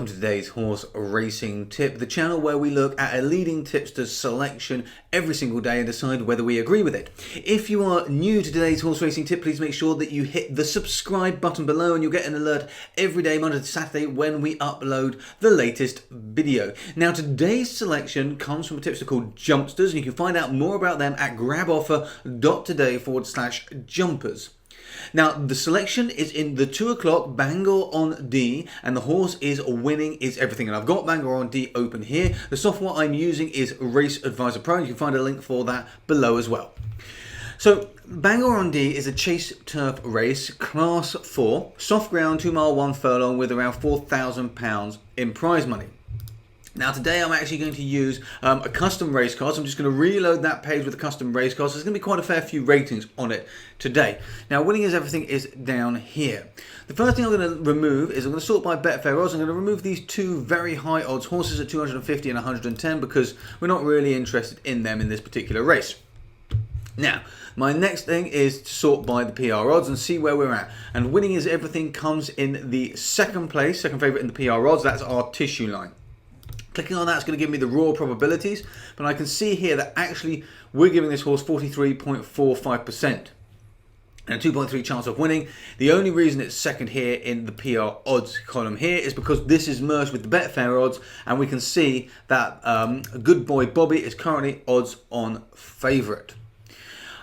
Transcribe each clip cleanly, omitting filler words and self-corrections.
welcome to today's horse racing tip, the channel where we look at a leading tipster's selection every single day and decide whether we agree with it. If you are new to today's horse racing tip, please make sure that you hit the subscribe button below and you'll get an alert every day, Monday to Saturday, when we upload the latest video. Now, today's selection comes from a tipster called Jumpsters, and you can find out more about them at graboffer.today/jumpers. Now, the selection is in the 2 o'clock Bangor on D, and the horse is winning is everything. And I've got Bangor on D open here. The software I'm using is Race Advisor Pro. You can find a link for that below as well. So, Bangor on D is a chase turf race, class 4, soft ground, 2 mile, 1 furlong, with around £4,000 in prize money. Now today I'm actually going to use a custom race card, so I'm just going to reload that page with a custom race card. So there's going to be quite a fair few ratings on it today. Now, winning is everything is down here. The first thing I'm going to remove is I'm going to sort by Betfair odds. I'm going to remove these two very high odds horses at 250 and 110 because we're not really interested in them in this particular race. Now, my next thing is to sort by the PR odds and see where we're at. And winning is everything comes in the second place, second favourite in the PR odds. That's our tissue line. Clicking on that is going to give me the raw probabilities, but I can see here that actually we're giving this horse 43.45% and a 2.3 chance of winning. The only reason it's second here in the PR odds column here is because this is merged with the Betfair odds, and we can see that Good Boy Bobby is currently odds on favourite.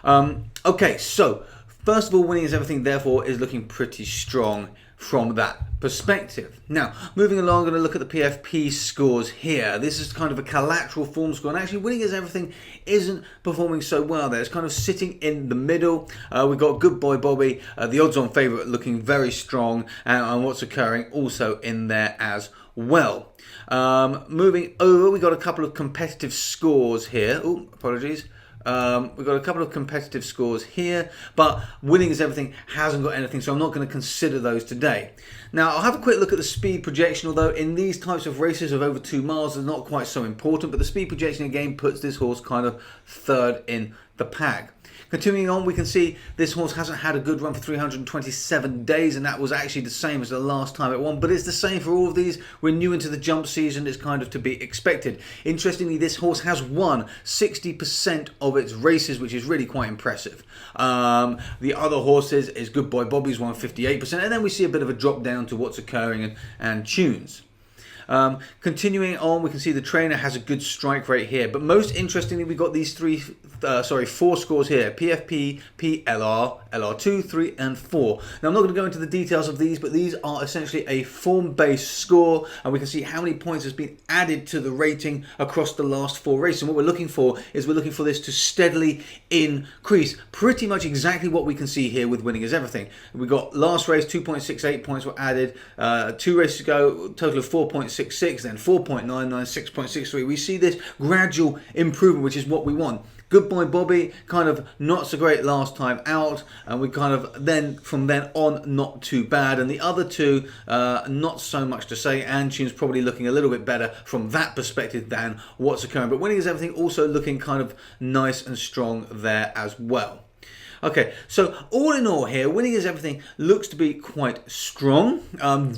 Okay, so first of all, winning is everything, therefore, is looking pretty strong from that perspective. Now, moving along, I'm going to look at the PFP scores here. This is kind of a collateral form score, and actually winning is everything isn't performing so well there. It's kind of sitting in the middle. We've got Good Boy Bobby, the odds on favourite, looking very strong, and what's occurring also in there as well. Moving over, we've got a couple of competitive scores here. Oh, apologies. We've got a couple of competitive scores here, but winning is everything hasn't got anything, so I'm not going to consider those today. Now, I'll have a quick look at the speed projection, although in these types of races of over 2 miles, they're not quite so important, but the speed projection again puts this horse kind of third in the pack. Continuing on, we can see this horse hasn't had a good run for 327 days, and that was actually the same as the last time it won, but it's the same for all of these. We're new into the jump season, it's kind of to be expected. Interestingly, this horse has won 60% of its races, which is really quite impressive. The other horses is Good Boy Bobby's won 58%, and then we see a bit of a drop down to what's occurring and tunes. Continuing on, we can see the trainer has a good strike rate here, but most interestingly, we've got these four scores here: PFP, PLR, LR2, 3 and 4. Now, I'm not going to go into the details of these, but these are essentially a form-based score, and we can see how many points has been added to the rating across the last 4 races. And what we're looking for is this to steadily increase, pretty much exactly what we can see here with winning is everything. We got last race 2.68 points were added, 2 races ago, total of 4.66, then 4.99, 6.63. We see this gradual improvement, which is what we want. Good Boy Bobby, kind of not so great last time out, and we kind of then, from then on, not too bad. And the other two, not so much to say. Antune's probably looking a little bit better from that perspective than what's occurring. But winning is everything also looking kind of nice and strong there as well. Okay, so all in all here, winning is everything looks to be quite strong.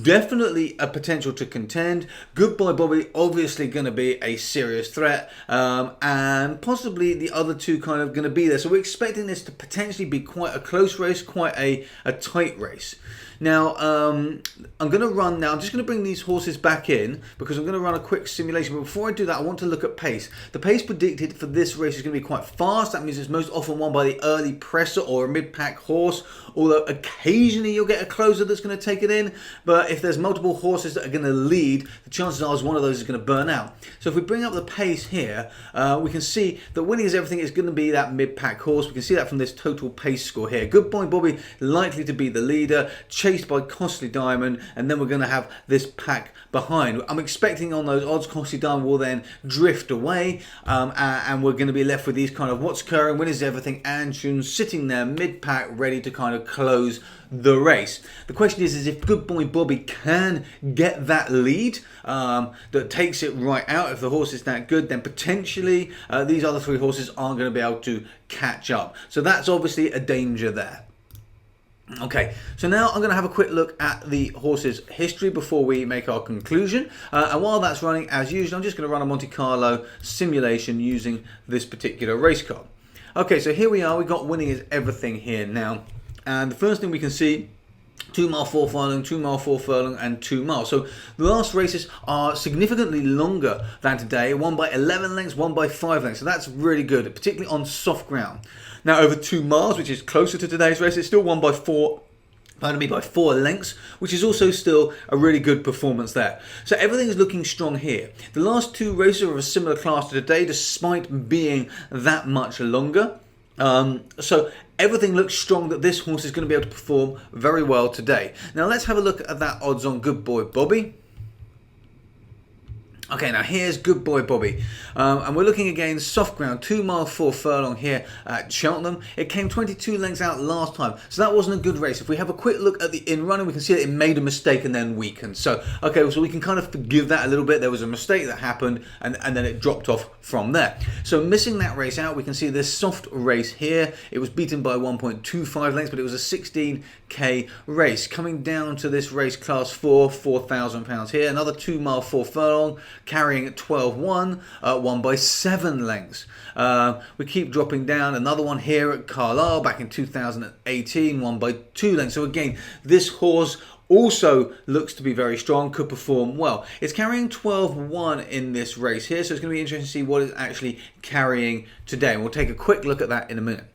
Definitely a potential to contend. Good Boy Bobby obviously going to be a serious threat, and possibly the other two kind of going to be there. So we're expecting this to potentially be quite a close race, quite a tight race. Now, I'm going to run now. I'm just going to bring these horses back in because I'm going to run a quick simulation. But before I do that, I want to look at pace. The pace predicted for this race is going to be quite fast. That means it's most often won by the early presser or a mid-pack horse, although occasionally you'll get a closer that's going to take it in. But if there's multiple horses that are going to lead, the chances are one of those is going to burn out. So if we bring up the pace here, we can see that winning is everything is going to be that mid-pack horse. We can see that from this total pace score here. Good Boy Bobby likely to be the leader, chased by Costly Diamond, and then we're going to have this pack behind. I'm expecting on those odds Costly Diamond will then drift away, and we're going to be left with these kind of what's occurring, when is everything, Antune sitting there mid-pack ready to kind of close the race. The question is if Good Boy Bobby can get that lead that takes it right out. If the horse is that good, then potentially these other 3 horses aren't going to be able to catch up. So that's obviously a danger there. Okay, so now I'm going to have a quick look at the horse's history before we make our conclusion. And while that's running, as usual, I'm just going to run a Monte Carlo simulation using this particular race car. Okay, so here we are. We've got winning is everything here now. And the first thing we can see, 2 mile 4 furlong, 2 mile 4 furlong, and 2 miles. So the last races are significantly longer than today. One by 11 lengths, one by 5 lengths. So that's really good, particularly on soft ground. Now over 2 miles, which is closer to today's race, it's still won by 4 lengths, which is also still a really good performance there. So everything is looking strong here. The last 2 races are of a similar class to today, despite being that much longer. So everything looks strong that this horse is going to be able to perform very well today. Now let's have a look at that odds on Good Boy Bobby. Okay, now here's Good Boy Bobby. And we're looking again soft ground, 2 mile 4 furlong here at Cheltenham. It came 22 lengths out last time, so that wasn't a good race. If we have a quick look at the in-running, we can see that it made a mistake and then weakened. So, okay, so we can kind of forgive that a little bit. There was a mistake that happened and then it dropped off from there. So missing that race out, we can see this soft race here. It was beaten by 1.25 lengths, but it was a 16k race. Coming down to this race class 4, £4,000 here. Another 2 mile 4 furlong, carrying 12-1, won by 7 lengths. We keep dropping down. Another one here at Carlisle back in 2018, won by 2 lengths. So again, this horse also looks to be very strong, could perform well. It's carrying 12-1 in this race here, so it's going to be interesting to see what it's actually carrying today. And we'll take a quick look at that in a minute.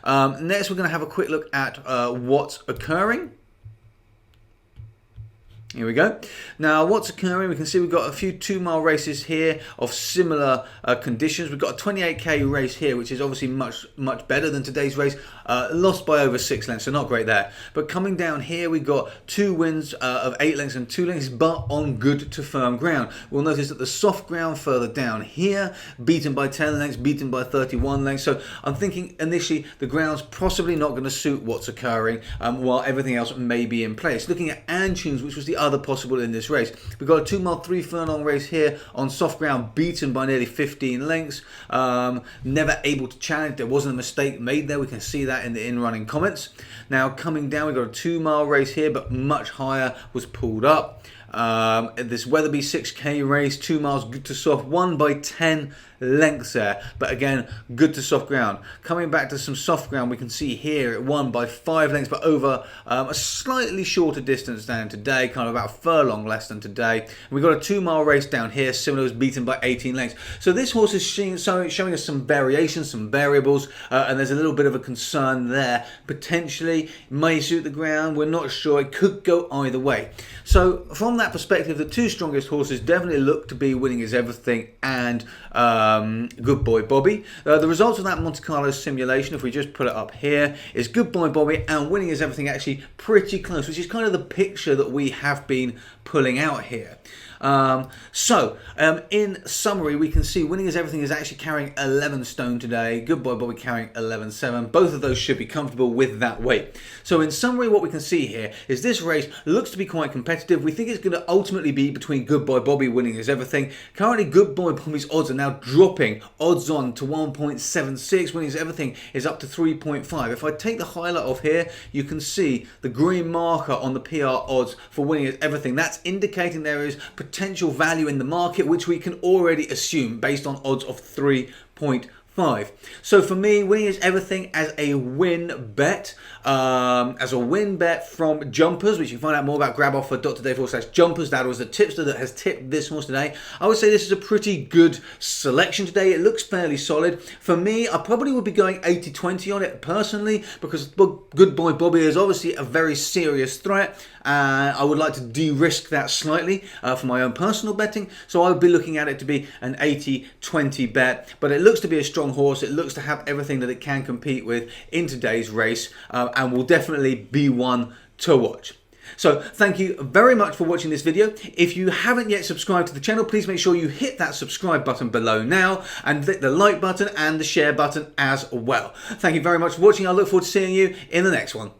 Next, we're going to have a quick look at what's occurring. Here we go. Now, what's occurring? We can see we've got a few 2 mile races here of similar conditions. We've got a 28k race here, which is obviously much better than today's race. Lost by over 6 lengths, so not great there. But coming down here, we've got 2 wins of 8 lengths and 2 lengths, but on good to firm ground. We'll notice that the soft ground further down here, beaten by 10 lengths, beaten by 31 lengths. So I'm thinking initially the ground's possibly not going to suit what's occurring, while everything else may be in place. Looking at Antunes, which was the other possible in this race. We've got a 2 mile 3 furlong race here on soft ground, beaten by nearly 15 lengths. Never able to challenge. There wasn't a mistake made there. We can see that in the in-running comments. Now coming down, we've got a 2 mile race here, but much higher, was pulled up. This Weatherby 6k race, 2 miles, good to soft, won by 10 lengths there, but again, good to soft ground. Coming back to some soft ground, we can see here it won by 5 lengths, but over a slightly shorter distance than today, kind of about a furlong less than today. And we've got a 2 mile race down here, similar, was beaten by 18 lengths. So this horse is showing us some variations, some variables, and there's a little bit of a concern there. Potentially may suit the ground, we're not sure, it could go either way. So from that perspective, the 2 strongest horses definitely look to be Winning Is Everything and Good Boy Bobby. The results of that Monte Carlo simulation, if we just put it up here, is Good Boy Bobby and Winning Is Everything actually pretty close, which is kind of the picture that we have been pulling out here. In summary, we can see Winning Is Everything is actually carrying 11 stone today. Good Boy Bobby carrying 11.7. Both of those should be comfortable with that weight. So in summary, what we can see here is this race looks to be quite competitive. We think it's going to ultimately be between Good Boy Bobby, Winning Is Everything. Currently, Good Boy Bobby's odds are now dropping. Odds on to 1.76. Winning Is Everything is up to 3.5. If I take the highlight off here, you can see the green marker on the PR odds for Winning Is Everything. That's indicating there is potential value in the market, which we can already assume based on odds of 3.5. So for me, Winning Is Everything as a win bet. From Jumpers, which you can find out more about, graboffer.today/jumpers. That was the tipster that has tipped this horse today. I would say this is a pretty good selection today. It looks fairly solid. For me, I probably would be going 80-20 on it personally, because Good Boy Bobby is obviously a very serious threat. I would like to de-risk that slightly for my own personal betting. So I would be looking at it to be an 80-20 bet. But it looks to be a strong horse. It looks to have everything that it can compete with in today's race, and will definitely be one to watch. So thank you very much for watching this video. If you haven't yet subscribed to the channel, please make sure you hit that subscribe button below now and hit the like button and the share button as well. Thank you very much for watching. I look forward to seeing you in the next one.